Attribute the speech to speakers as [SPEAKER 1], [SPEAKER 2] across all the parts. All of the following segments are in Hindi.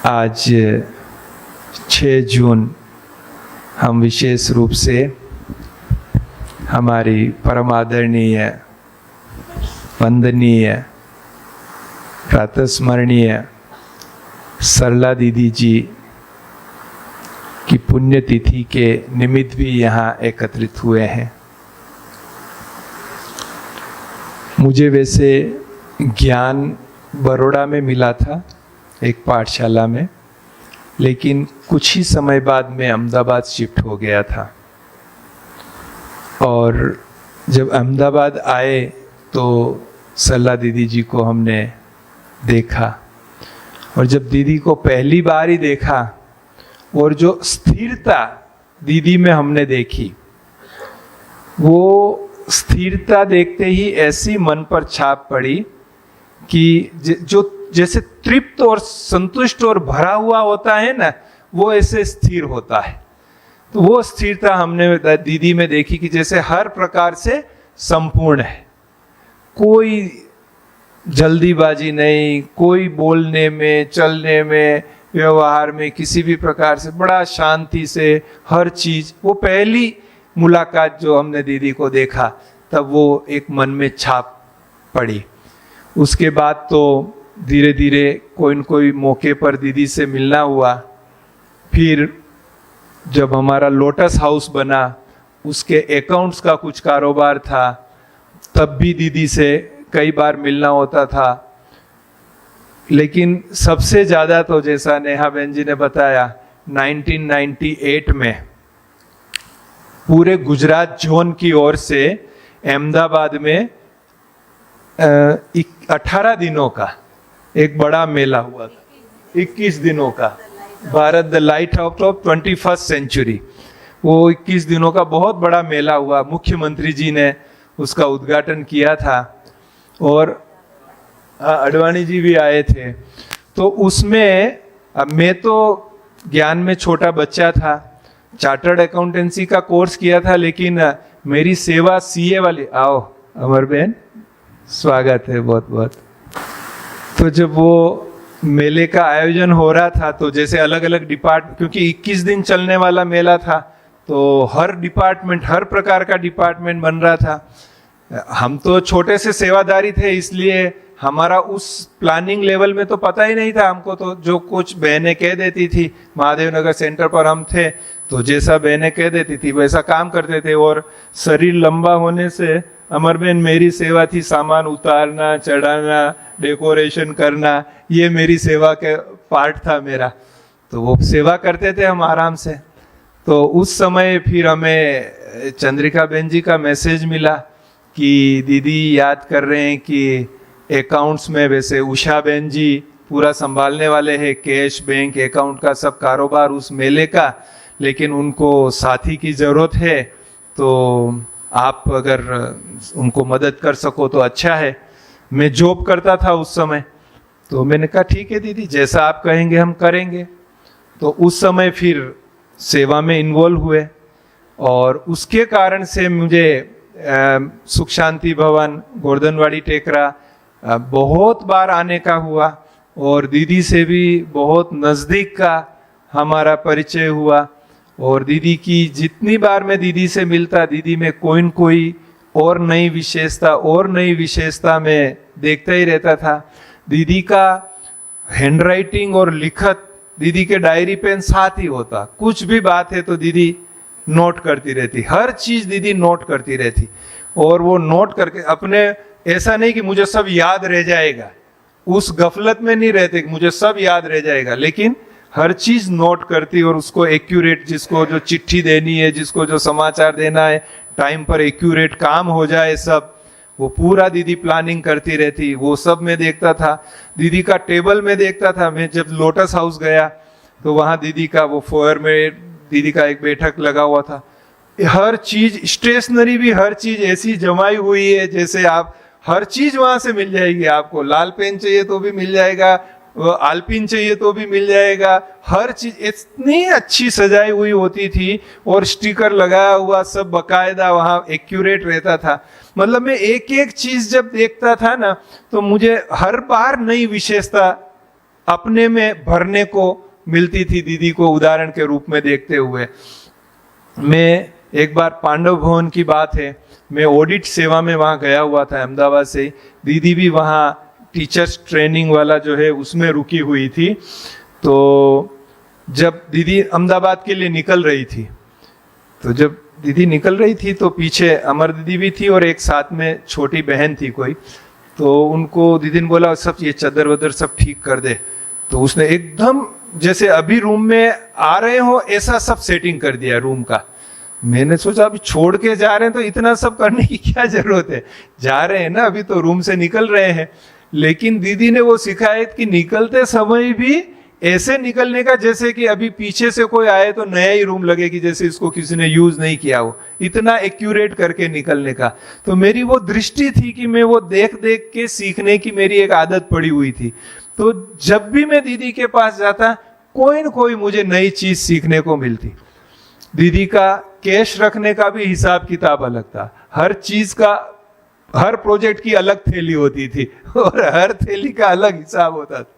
[SPEAKER 1] आज 6 जून हम विशेष रूप से हमारी परमादरणीय, वंदनीय, प्रातस्मरणीय सरला दीदी जी की पुण्यतिथि के निमित्त भी यहाँ एकत्रित हुए हैं। मुझे वैसे ज्ञान बड़ौदा में मिला था, एक पाठशाला में, लेकिन कुछ ही समय बाद मैं अहमदाबाद शिफ्ट हो गया था। और जब अहमदाबाद आए तो सरला दीदी जी को हमने देखा, और जब दीदी को पहली बार ही देखा और जो स्थिरता दीदी में हमने देखी, वो स्थिरता देखते ही ऐसी मन पर छाप पड़ी कि जो जैसे तृप्त और संतुष्ट और भरा हुआ होता है ना, वो ऐसे स्थिर होता है। तो वो स्थिरता हमने दीदी में देखी कि जैसे हर प्रकार से संपूर्ण है, कोई जल्दीबाजी नहीं, कोई बोलने में, चलने में, व्यवहार में किसी भी प्रकार से बड़ा शांति से हर चीज। वो पहली मुलाकात जो हमने दीदी को देखा, तब वो एक मन में छाप पड़ी। उसके बाद तो धीरे धीरे कोई न कोई मौके पर दीदी से मिलना हुआ। फिर जब हमारा लोटस हाउस बना, उसके अकाउंट्स का कुछ कारोबार था, तब भी दीदी से कई बार मिलना होता था। लेकिन सबसे ज़्यादा तो जैसा नेहा बहन जी ने बताया, 1998 में पूरे गुजरात जोन की ओर से अहमदाबाद में 18 दिनों का एक बड़ा मेला हुआ था, 21 दिनों का, Bharat the lighthouse of 21st century. वो 21 दिनों का बहुत बड़ा मेला हुआ। मुख्यमंत्री जी ने उसका उद्घाटन किया था और अडवाणी जी भी आए थे। तो उसमें मैं तो ज्ञान में छोटा बच्चा था, चार्टर्ड अकाउंटेंसी का कोर्स किया था, लेकिन मेरी सेवा सीए वाली, आओ अमर बहन, स्वागत है बहुत बहुत। तो जब वो मेले का आयोजन हो रहा था, तो जैसे अलग अलग डिपार्टमेंट, क्योंकि 21 दिन चलने वाला मेला था, तो हर डिपार्टमेंट, हर प्रकार का डिपार्टमेंट बन रहा था। हम तो छोटे से सेवादारी थे, इसलिए हमारा उस प्लानिंग लेवल में तो पता ही नहीं था हमको। तो जो कुछ बहनें कह देती थी, महादेव नगर सेंटर पर हम थे, तो जैसा बहनें कह देती थी वैसा काम करते थे। और शरीर लंबा होने से अमर बहन मेरी सेवा थी सामान उतारना, चढ़ाना, डेकोरेशन करना, ये मेरी सेवा के पार्ट था मेरा। तो वो सेवा करते थे हम आराम से। तो उस समय फिर हमें चंद्रिका बहन जी का मैसेज मिला कि दीदी याद कर रहे हैं कि अकाउंट्स में वैसे उषा बहन जी पूरा संभालने वाले हैं, कैश, बैंक, अकाउंट का सब कारोबार उस मेले का, लेकिन उनको साथी की ज़रूरत है, तो आप अगर उनको मदद कर सको तो अच्छा है। मैं जॉब करता था उस समय, तो मैंने कहा ठीक है दीदी, जैसा आप कहेंगे हम करेंगे। तो उस समय फिर सेवा में इन्वॉल्व हुए, और उसके कारण से मुझे सुख शांति भवन, गोर्धनवाड़ी टेकरा बहुत बार आने का हुआ, और दीदी से भी बहुत नज़दीक का हमारा परिचय हुआ। और दीदी की जितनी बार मैं दीदी से मिलता, दीदी में कोई न कोई और नई विशेषता में देखता ही रहता था। दीदी का हैंडराइटिंग और लिखत, दीदी के डायरी पेन साथ ही होता। कुछ भी बात है तो दीदी नोट करती रहती, हर चीज दीदी नोट करती रहती। और वो नोट करके अपने, ऐसा नहीं कि मुझे सब याद रह जाएगा, उस गफलत में नहीं रहते कि मुझे सब याद रह जाएगा, लेकिन हर चीज नोट करती और उसको एक्यूरेट, जिसको जो चिट्ठी देनी है, जिसको जो समाचार देना है, टाइम पर एक्यूरेट काम हो जाए सब, वो पूरा दीदी प्लानिंग करती रहती। वो सब मैं देखता था। दीदी का टेबल में देखता था। मैं जब लोटस हाउस गया तो वहाँ दीदी का वो फोयर में दीदी का एक बैठक लगा हुआ था। हर चीज, स्टेशनरी भी हर चीज ऐसी जमाई हुई है जैसे आप हर चीज वहां से मिल जाएगी। आपको लाल पेन चाहिए तो भी मिल जाएगा, आलपिन चाहिए तो भी मिल जाएगा। हर चीज इतनी अच्छी सजाई हुई होती थी और स्टिकर लगाया हुआ सब बकायदा वहां एक्यूरेट रहता था। मतलब मैं एक एक चीज जब देखता था ना तो मुझे हर बार नई विशेषता अपने में भरने को मिलती थी दीदी को उदाहरण के रूप में देखते हुए। मैं एक बार पांडव भवन की बात है, मैं ऑडिट सेवा में वहाँ गया हुआ था अहमदाबाद से, दीदी भी वहाँ टीचर्स ट्रेनिंग वाला जो है उसमें रुकी हुई थी। तो जब दीदी अहमदाबाद के लिए निकल रही थी, तो जब दीदी निकल रही थी तो पीछे अमर दीदी भी थी और एक साथ में छोटी बहन थी कोई, तो उनको दीदी ने बोला सब ये चादर वदर सब ठीक कर दे। तो उसने एकदम जैसे अभी रूम में आ रहे हो ऐसा सब सेटिंग कर दिया रूम का। मैंने सोचा अभी छोड़ के जा रहे हैं तो इतना सब करने की क्या जरूरत है, जा रहे हैं ना, अभी तो रूम से निकल रहे हैं। लेकिन दीदी ने वो सिखाया कि निकलते समय भी ऐसे निकलने का जैसे कि अभी पीछे से कोई आए तो नया ही रूम लगे कि जैसे इसको किसी ने यूज नहीं किया हो, इतना एक्यूरेट करके निकलने का। तो मेरी वो दृष्टि थी कि मैं वो देख देख के सीखने की मेरी एक आदत पड़ी हुई थी। तो जब भी मैं दीदी के पास जाता कोई न कोई मुझे नई चीज सीखने को मिलती। दीदी का कैश रखने का भी हिसाब किताब अलग था, हर चीज का, हर प्रोजेक्ट की अलग थैली होती थी और हर थैली का अलग हिसाब होता था।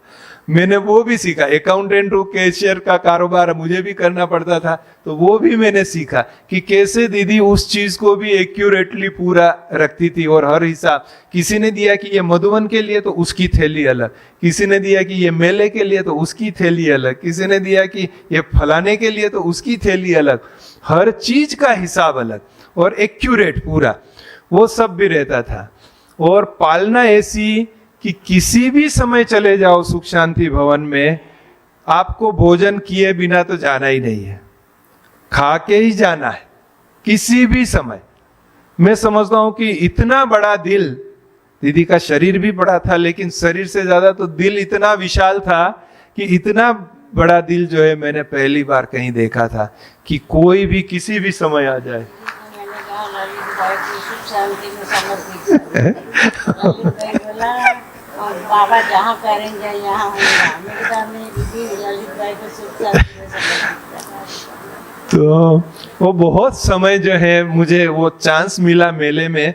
[SPEAKER 1] मैंने वो भी सीखा, अकाउंटेंट और कैशियर का कारोबार मुझे भी करना पड़ता था, तो वो भी मैंने सीखा कि कैसे दीदी उस चीज को भी एक्यूरेटली पूरा रखती थी और हर हिसाब। किसी ने दिया कि ये मधुबन के लिए तो उसकी थैली अलग, किसी ने दिया कि ये मेले के लिए तो उसकी थैली अलग, किसी ने दिया कि ये फलाने के लिए तो उसकी थैली अलग, हर चीज का हिसाब अलग और एक्यूरेट पूरा, वो सब भी रहता था। और पालना ऐसी कि किसी भी समय चले जाओ सुख शांति भवन में, आपको भोजन किए बिना तो जाना ही नहीं है, खा के ही जाना है किसी भी समय। मैं समझता हूं कि इतना बड़ा दिल, दीदी का शरीर भी बड़ा था लेकिन शरीर से ज्यादा तो दिल इतना विशाल था कि इतना बड़ा दिल जो है मैंने पहली बार कहीं देखा था कि कोई भी किसी भी समय आ जाए।
[SPEAKER 2] और बाबा जहाँ करेंगे यहाँ होगा। मेरे घर में दीदी ललित भाई को सुख
[SPEAKER 1] तो वो बहुत समय जो है मुझे वो चांस मिला मेले में,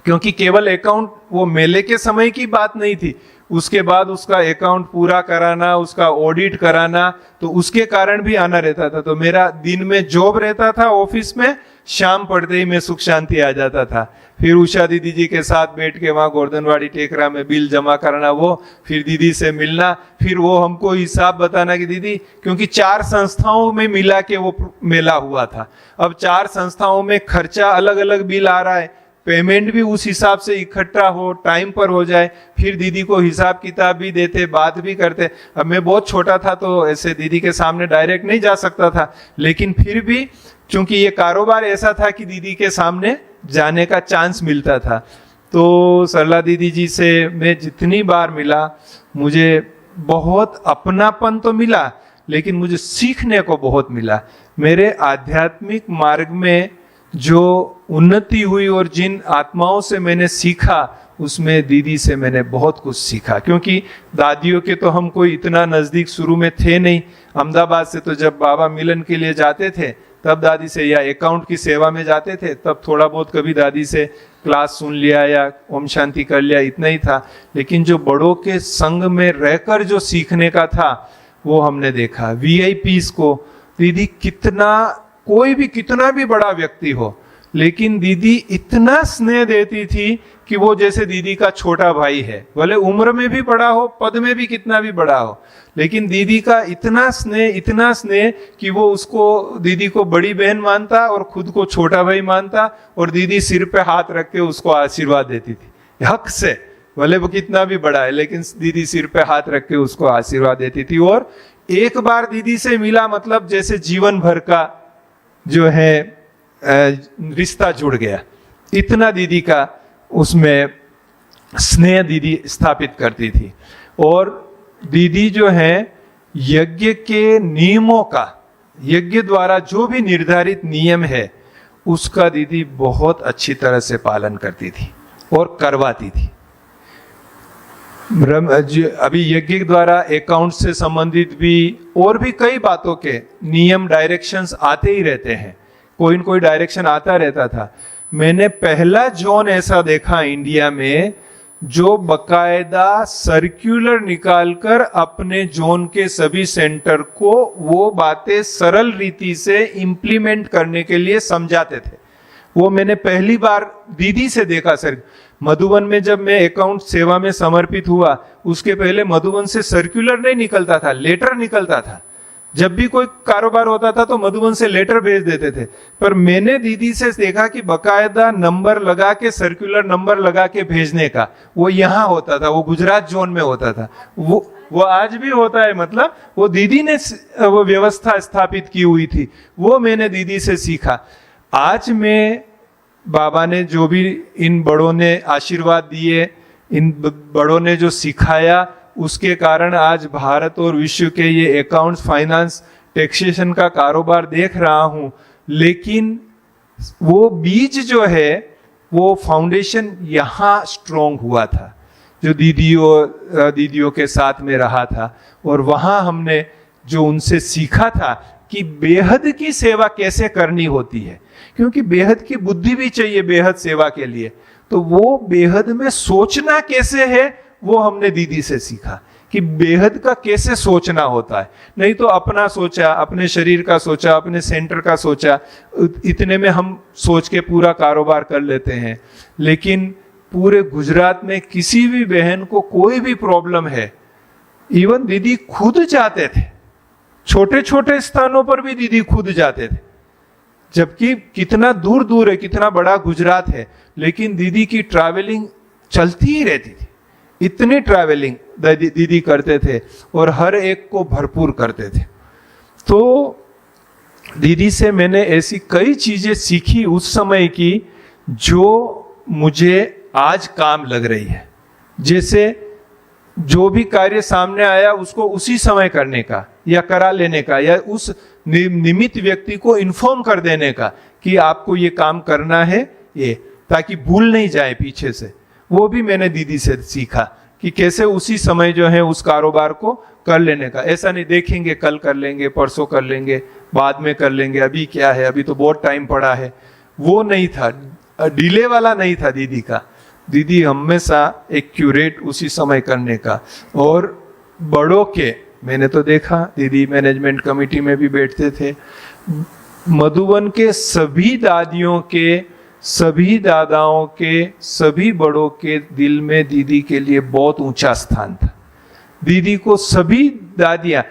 [SPEAKER 1] क्योंकि केवल अकाउंट वो मेले के समय की बात नहीं थी, उसके बाद उसका अकाउंट पूरा कराना, उसका ऑडिट कराना, तो उसके कारण भी आना रहता था। तो मेरा दिन में जॉब रहता था ऑफिस में, शाम पड़ते ही मैं सुख शांति आ जाता था। फिर उषा दीदी जी के साथ बैठ के वहाँ गोर्धनवाड़ी टेकरा में बिल जमा करना, वो फिर दीदी से मिलना, फिर वो हमको हिसाब बताना कि दीदी, क्योंकि 4 संस्थाओं में मिला के वो मेला हुआ था, अब 4 संस्थाओं में खर्चा अलग अलग बिल आ रहा है, पेमेंट भी उस हिसाब से इकट्ठा हो, टाइम पर हो जाए, फिर दीदी को हिसाब किताब भी देते, बात भी करते। अब मैं बहुत छोटा था तो ऐसे दीदी के सामने डायरेक्ट नहीं जा सकता था, लेकिन फिर भी चूंकि ये कारोबार ऐसा था कि दीदी के सामने जाने का चांस मिलता था। तो सरला दीदी जी से मैं जितनी बार मिला, मुझे बहुत अपनापन तो मिला, लेकिन मुझे सीखने को बहुत मिला। मेरे आध्यात्मिक मार्ग में जो उन्नति हुई और जिन आत्माओं से मैंने सीखा, उसमें दीदी से मैंने बहुत कुछ सीखा। क्योंकि दादियों के तो हम कोई इतना नजदीक शुरू में थे नहीं। अहमदाबाद से तो जब बाबा मिलन के लिए जाते थे तब दादी से, या अकाउंट की सेवा में जाते थे तब थोड़ा बहुत कभी दादी से क्लास सुन लिया या ओम शांति कर लिया, इतना ही था। लेकिन जो बड़ों के संग में रहकर जो सीखने का था वो हमने देखा। VIPs को दीदी कितना, कोई भी कितना भी बड़ा व्यक्ति हो, लेकिन दीदी इतना स्नेह देती थी कि वो जैसे दीदी का छोटा भाई है, भले उम्र में भी बड़ा हो, पद में भी कितना भी बड़ा हो, लेकिन दीदी का इतना स्नेह कि वो उसको, दीदी को बड़ी बहन मानता और खुद को छोटा भाई मानता, और दीदी सिर पे हाथ रख के उसको आशीर्वाद देती थी हक से, भले वो कितना भी बड़ा है, लेकिन दीदी सिर पे हाथ रख के उसको आशीर्वाद देती थी। और एक बार दीदी से मिला मतलब जैसे जीवन भर का जो है रिश्ता जुड़ गया, इतना दीदी का उसमें स्नेह दीदी स्थापित करती थी। और दीदी जो है यज्ञ के नियमों का, यज्ञ द्वारा जो भी निर्धारित नियम है उसका दीदी बहुत अच्छी तरह से पालन करती थी और करवाती थी। अभी यज्ञ द्वारा अकाउंट से संबंधित भी और भी कई बातों के नियम, डायरेक्शंस आते ही रहते हैं, कोई न कोई डायरेक्शन आता रहता था। मैंने पहला जोन ऐसा देखा इंडिया में जो बकायदा सर्कुलर निकालकर अपने जोन के सभी सेंटर को वो बातें सरल रीति से इंप्लीमेंट करने के लिए समझाते थे। वो मैंने पहली बार दीदी से देखा सर। मधुबन में जब मैं अकाउंट सेवा में समर्पित हुआ, उसके पहले मधुबन से सर्कुलर नहीं निकलता था, लेटर निकलता था। जब भी कोई कारोबार होता था तो मधुबन से लेटर भेज देते थे। पर मैंने दीदी से देखा कि बकायदा नंबर लगा के, सर्कुलर नंबर लगा के भेजने का, वो यहाँ होता था, वो गुजरात जोन में होता था। वो आज भी होता है, मतलब वो दीदी ने वो व्यवस्था स्थापित की हुई थी, वो मैंने दीदी से सीखा। आज मैं, बाबा ने जो भी इन बड़ों ने आशीर्वाद दिए, इन बड़ों ने जो सिखाया, उसके कारण आज भारत और विश्व के ये अकाउंट्स, फाइनेंस, टैक्सेशन का कारोबार देख रहा हूं। लेकिन वो बीज जो है, वो फाउंडेशन यहाँ स्ट्रोंग हुआ था, जो दीदियों के साथ में रहा था। और वहां हमने जो उनसे सीखा था कि बेहद की सेवा कैसे करनी होती है, क्योंकि बेहद की बुद्धि भी चाहिए बेहद सेवा के लिए। तो वो बेहद में सोचना कैसे है, वो हमने दीदी से सीखा कि बेहद का कैसे सोचना होता है। नहीं तो अपना सोचा, अपने शरीर का सोचा, अपने सेंटर का सोचा, इतने में हम सोच के पूरा कारोबार कर लेते हैं। लेकिन पूरे गुजरात में किसी भी बहन को कोई भी प्रॉब्लम है, इवन दीदी खुद जाते थे, छोटे छोटे स्थानों पर भी दीदी खुद जाते थे। जबकि कितना दूर दूर है, कितना बड़ा गुजरात है, लेकिन दीदी की ट्रैवलिंग चलती ही रहती थी। इतनी ट्रैवलिंग दीदी करते थे और हर एक को भरपूर करते थे। तो दीदी से मैंने ऐसी कई चीजें सीखी उस समय की, जो मुझे आज काम लग रही है। जैसे जो भी कार्य सामने आया उसको उसी समय करने का, या करा लेने का, या उस निमित्त व्यक्ति को इन्फॉर्म कर देने का कि आपको ये काम करना है, ये, ताकि भूल नहीं जाए पीछे से। वो भी मैंने दीदी से सीखा कि कैसे उसी समय जो है उस कारोबार को कर लेने का। ऐसा नहीं देखेंगे कल कर लेंगे, परसों कर लेंगे, बाद में कर लेंगे, अभी क्या है, अभी तो बहुत टाइम पड़ा है। वो नहीं था, डिले वाला नहीं था दीदी का। दीदी हमेशा एक्यूरेट उसी समय करने का। और बड़ों के, मैंने तो देखा दीदी मैनेजमेंट कमेटी में भी बैठते थे। मधुबन के सभी दादियों के, सभी दादाओं के, सभी बड़ों के दिल में दीदी के लिए बहुत ऊंचा स्थान था। दीदी को सभी दादियां,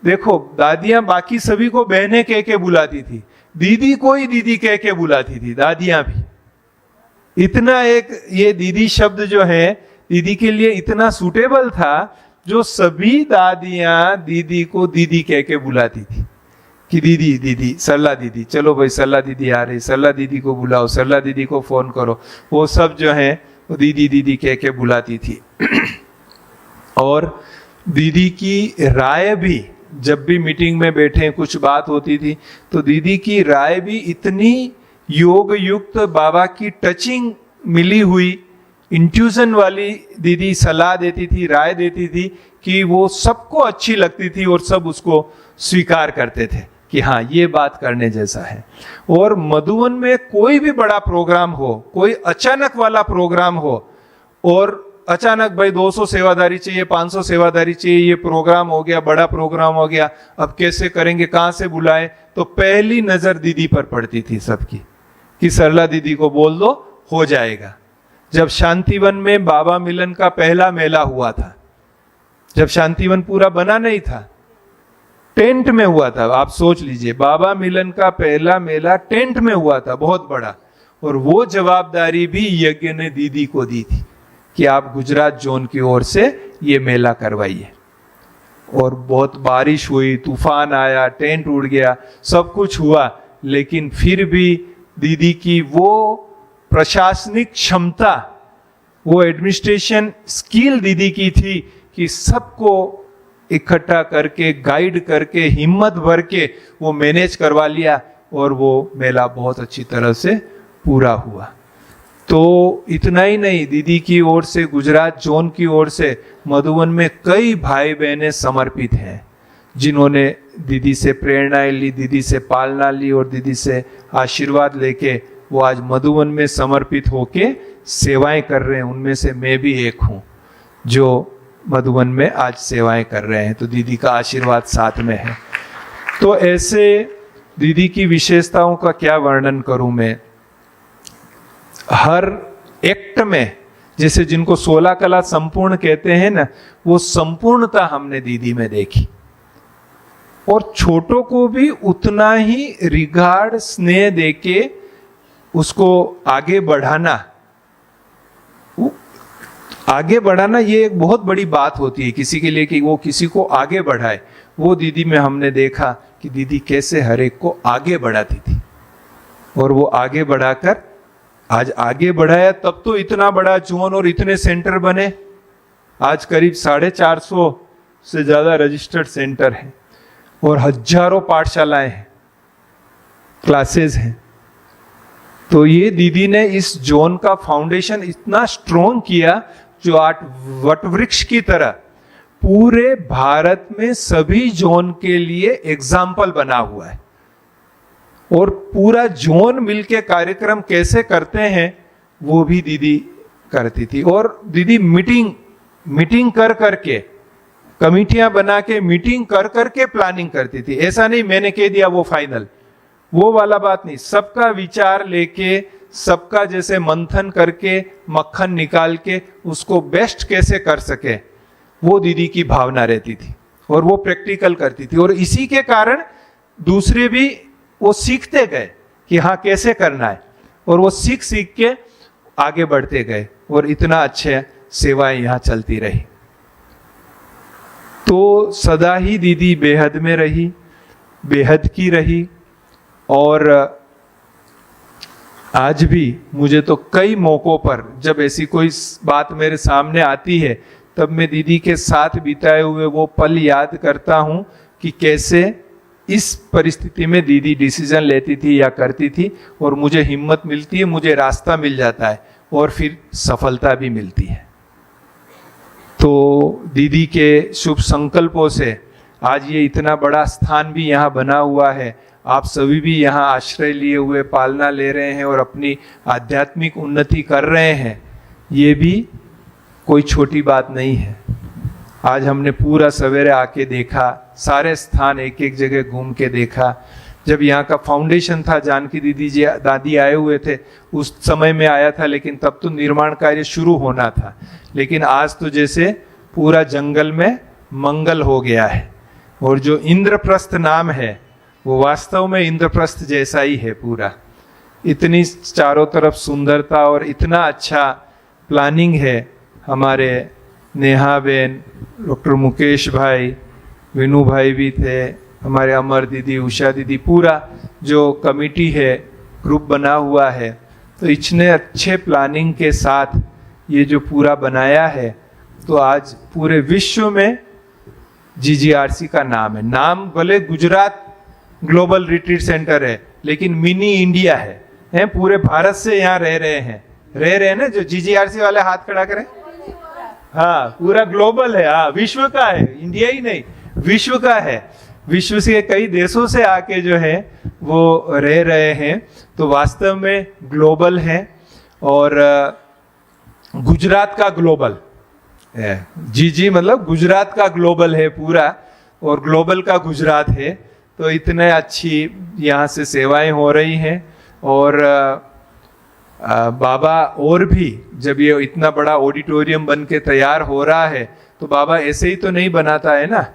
[SPEAKER 1] देखो दादियां बाकी सभी को बहनें कह के बुलाती थी, दीदी को ही दीदी कह के बुलाती थी, दादियां भी। इतना एक ये दीदी शब्द जो है दीदी के लिए इतना सूटेबल था, जो सभी दादियां दीदी को दीदी कह के बुलाती थी कि दीदी, दीदी, सरला दीदी, चलो भाई सरला दीदी आ रही, सरला दीदी को बुलाओ, सरला दीदी को फोन करो। वो सब जो है वो दीदी दीदी कह के बुलाती थी। और दीदी की राय भी, जब भी मीटिंग में बैठे कुछ बात होती थी तो दीदी की राय भी इतनी योग युक्त, बाबा की टचिंग मिली हुई, इंट्यूजन वाली दीदी सलाह देती थी, राय देती थी कि वो सबको अच्छी लगती थी और सब उसको स्वीकार करते थे कि हाँ ये बात करने जैसा है। और मधुबन में कोई भी बड़ा प्रोग्राम हो, कोई अचानक वाला प्रोग्राम हो, और अचानक भाई 200 सेवादारी चाहिए, 500 सेवादारी चाहिए, ये प्रोग्राम हो गया, बड़ा प्रोग्राम हो गया, अब कैसे करेंगे, कहाँ से बुलाएं, तो पहली नजर दीदी पर पड़ती थी सबकी कि सरला दीदी को बोल दो, हो जाएगा। जब शांतिवन में बाबा मिलन का पहला मेला हुआ था, जब शांतिवन पूरा बना नहीं था, टेंट में हुआ था, आप सोच लीजिए, बाबा मिलन का पहला मेला टेंट में हुआ था, बहुत बड़ा। और वो जवाबदारी भी यज्ञ ने दीदी को दी थी कि आप गुजरात जोन की ओर से ये मेला करवाइए। और बहुत बारिश हुई, तूफान आया, टेंट उड़ गया, सब कुछ हुआ, लेकिन फिर भी दीदी की वो प्रशासनिक क्षमता, वो एडमिनिस्ट्रेशन स्किल दीदी की थी कि सबको इकट्ठा करके, गाइड करके, हिम्मत भर के वो मैनेज करवा लिया और वो मेला बहुत अच्छी तरह से पूरा हुआ। तो इतना ही नहीं, दीदी की ओर से, गुजरात जोन की ओर से मधुबन में कई भाई बहनें समर्पित हैं, जिन्होंने दीदी से प्रेरणाएं ली, दीदी से पालना ली और दीदी से आशीर्वाद लेके वो आज मधुबन में समर्पित होके सेवाएं कर रहे हैं, उनमें से मैं भी एक हूँ जो मधुबन में आज सेवाएं कर रहे हैं। तो दीदी का आशीर्वाद साथ में है। तो ऐसे दीदी की विशेषताओं का क्या वर्णन करूं मैं। हर एक्ट में, जैसे जिनको 16 कला संपूर्ण कहते हैं ना, वो संपूर्णता हमने दीदी में देखी। और छोटों को भी उतना ही रिगार्ड, स्नेह देके उसको आगे बढ़ाना, ये एक बहुत बड़ी बात होती है किसी के लिए, कि वो किसी को आगे बढ़ाए। वो दीदी में हमने देखा कि दीदी कैसे हर एक को आगे बढ़ाती थी, और वो आगे बढ़ाकर आज आगे बढ़ाया, तब तो इतना बड़ा जोन और इतने सेंटर बने। आज करीब 450 से ज्यादा रजिस्टर्ड सेंटर हैं और हजारों पाठशालाएं हैं, क्लासेस हैं। तो ये दीदी ने इस जोन का फाउंडेशन इतना स्ट्रॉन्ग किया, जो आज वटवृक्ष की तरह पूरे भारत में सभी जोन के लिए एग्जाम्पल बना हुआ है। और पूरा जोन मिलके कार्यक्रम कैसे करते हैं वो भी दीदी करती थी। और दीदी मीटिंग कर करके, कमिटियां बना के मीटिंग कर करके प्लानिंग करती थी। ऐसा नहीं मैंने कह दिया वो फाइनल, वो वाला बात नहीं। सबका विचार लेके, सबका जैसे मंथन करके मक्खन निकाल के उसको बेस्ट कैसे कर सके, वो दीदी की भावना रहती थी और वो प्रैक्टिकल करती थी। और इसी के कारण दूसरे भी वो सीखते गए कि हाँ कैसे करना है, और वो सीख सीख के आगे बढ़ते गए और इतना अच्छे सेवाएं यहाँ चलती रही। तो सदा ही दीदी बेहद में रही, बेहद की रही। और आज भी मुझे तो कई मौकों पर जब ऐसी कोई बात मेरे सामने आती है, तब मैं दीदी के साथ बिताए हुए वो पल याद करता हूँ कि कैसे इस परिस्थिति में दीदी डिसीजन लेती थी या करती थी, और मुझे हिम्मत मिलती है, मुझे रास्ता मिल जाता है और फिर सफलता भी मिलती है। तो दीदी के शुभ संकल्पों से आज ये इतना बड़ा स्थान भी यहाँ बना हुआ है। आप सभी भी यहाँ आश्रय लिए हुए पालना ले रहे हैं और अपनी आध्यात्मिक उन्नति कर रहे हैं। ये भी कोई छोटी बात नहीं है। आज हमने पूरा सवेरे आके देखा, सारे स्थान एक एक जगह घूम के देखा। जब यहाँ का फाउंडेशन था, जानकी दीदी जी दादी आए हुए थे, उस समय में आया था, लेकिन तब तो निर्माण कार्य शुरू होना था। लेकिन आज तो जैसे पूरा जंगल में मंगल हो गया है। और जो इंद्रप्रस्थ नाम है वो वास्तव में इंद्रप्रस्थ जैसा ही है पूरा। इतनी चारों तरफ सुंदरता और इतना अच्छा प्लानिंग है। हमारे नेहा बेन, डॉक्टर मुकेश भाई, विनू भाई भी थे, हमारे अमर दीदी, उषा दीदी, पूरा जो कमिटी है, ग्रुप बना हुआ है। तो इतने अच्छे प्लानिंग के साथ ये जो पूरा बनाया है, तो आज पूरे विश्व में GGRC का नाम है। नाम भले गुजरात ग्लोबल रिट्रीट सेंटर है, लेकिन मिनी इंडिया है। पूरे भारत से यहाँ रह रहे हैं ना। जो GGRC वाले हाथ खड़ा करें। हाँ, पूरा ग्लोबल है। हाँ, विश्व का है, इंडिया ही नहीं, विश्व का है। विश्व से कई देशों से आके जो है वो रह रहे हैं। तो वास्तव में ग्लोबल है। और गुजरात का ग्लोबल है। GG मतलब गुजरात का ग्लोबल है पूरा, और ग्लोबल का गुजरात है। तो इतने अच्छी यहाँ से सेवाएं हो रही हैं। और बाबा और भी, जब ये इतना बड़ा ऑडिटोरियम बन के तैयार हो रहा है, तो बाबा ऐसे ही तो नहीं बनाता है ना।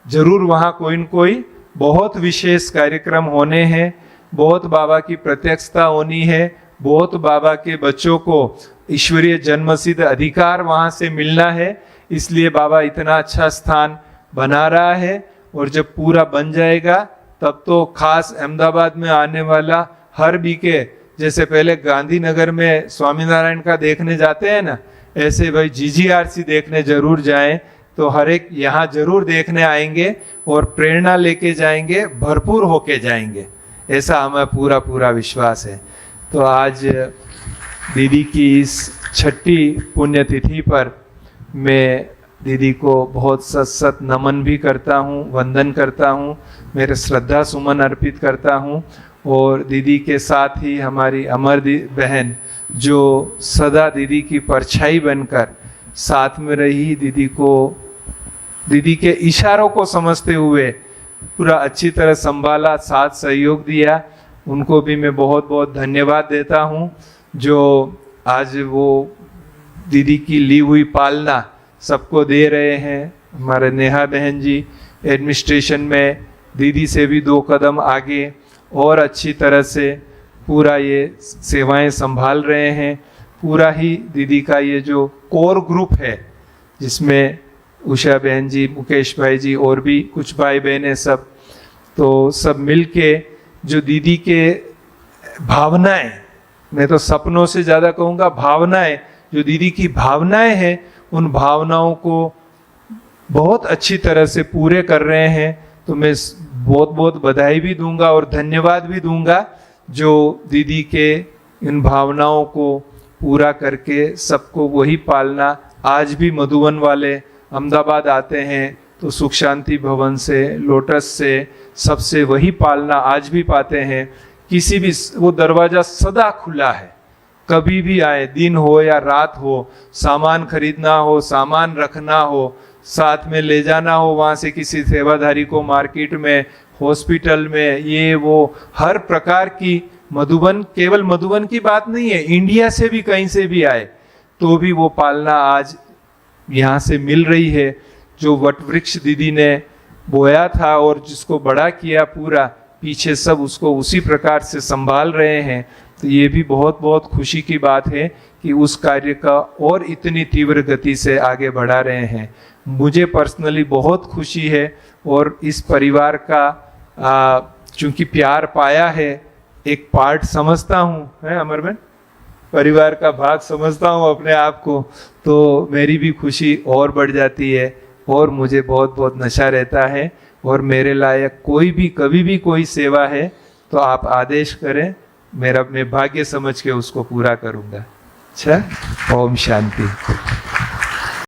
[SPEAKER 1] जरूर वहाँ कोई न कोई बहुत विशेष कार्यक्रम होने हैं, बहुत बाबा की प्रत्यक्षता होनी है, बहुत बाबा के बच्चों को ईश्वरीय जन्मसिद्ध अधिकार वहाँ से मिलना है। इसलिए बाबा इतना अच्छा स्थान बना रहा है। और जब पूरा बन जाएगा, तब तो खास अहमदाबाद में आने वाला हर बीके, जैसे पहले गांधीनगर में स्वामीनारायण का देखने जाते हैं ना, ऐसे भाई GGRC देखने जरूर जाएं। तो हर एक यहाँ जरूर देखने आएंगे और प्रेरणा लेके जाएंगे, भरपूर होके जाएंगे, ऐसा हमें पूरा विश्वास है। तो आज दीदी की इस 6ठी पुण्यतिथि पर मैं दीदी को बहुत सत नमन भी करता हूँ, वंदन करता हूँ, मेरे श्रद्धा सुमन अर्पित करता हूँ। और दीदी के साथ ही हमारी अमर बहन जो सदा दीदी की परछाई बनकर साथ में रही, दीदी के इशारों को समझते हुए पूरा अच्छी तरह संभाला, साथ सहयोग दिया। उनको भी मैं बहुत बहुत धन्यवाद देता हूँ, जो आज वो दीदी की ली हुई पालना सबको दे रहे हैं। हमारे नेहा बहन जी एडमिनिस्ट्रेशन में दीदी से भी 2 कदम आगे और अच्छी तरह से पूरा ये सेवाएं संभाल रहे हैं। पूरा ही दीदी का ये जो कोर ग्रुप है, जिसमें उषा बहन जी, मुकेश भाई जी और भी कुछ भाई बहनें, सब मिलके जो दीदी के भावनाएं, मैं तो सपनों से ज़्यादा कहूँगा भावनाएं, जो दीदी की भावनाएं हैं, उन भावनाओं को बहुत अच्छी तरह से पूरे कर रहे हैं। तो मैं बहुत बहुत बधाई भी दूंगा और धन्यवाद भी दूंगा, जो दीदी के इन भावनाओं को पूरा करके सबको वही पालना। आज भी मधुबन वाले अहमदाबाद आते हैं तो सुख शांति भवन से, लोटस से, सबसे वही पालना आज भी पाते हैं। किसी भी वो दरवाजा सदा खुला है, कभी भी आए, दिन हो या रात हो, सामान खरीदना हो, सामान रखना हो, साथ में ले जाना हो वहाँ से किसी सेवाधारी को, मार्केट में, हॉस्पिटल में, ये वो हर प्रकार की मधुबन, केवल मधुबन की बात नहीं है, इंडिया से भी कहीं से भी आए तो भी वो पालना आज यहाँ से मिल रही है। जो वट वृक्ष दीदी ने बोया था और जिसको बड़ा किया पूरा, पीछे सब उसको उसी प्रकार से संभाल रहे हैं। तो ये भी बहुत बहुत खुशी की बात है कि उस कार्य का और इतनी तीव्र गति से आगे बढ़ा रहे हैं। मुझे पर्सनली बहुत खुशी है और इस परिवार का चूंकि प्यार पाया है, एक पार्ट समझता हूँ, है अमर बहन, परिवार का भाग समझता हूँ अपने आप को, तो मेरी भी खुशी और बढ़ जाती है और मुझे बहुत बहुत नशा रहता है। और मेरे लायक कोई भी कभी भी कोई सेवा है तो आप आदेश करें, मैं भाग्य समझ के उसको पूरा करूँगा। अच्छा, ओम शांति।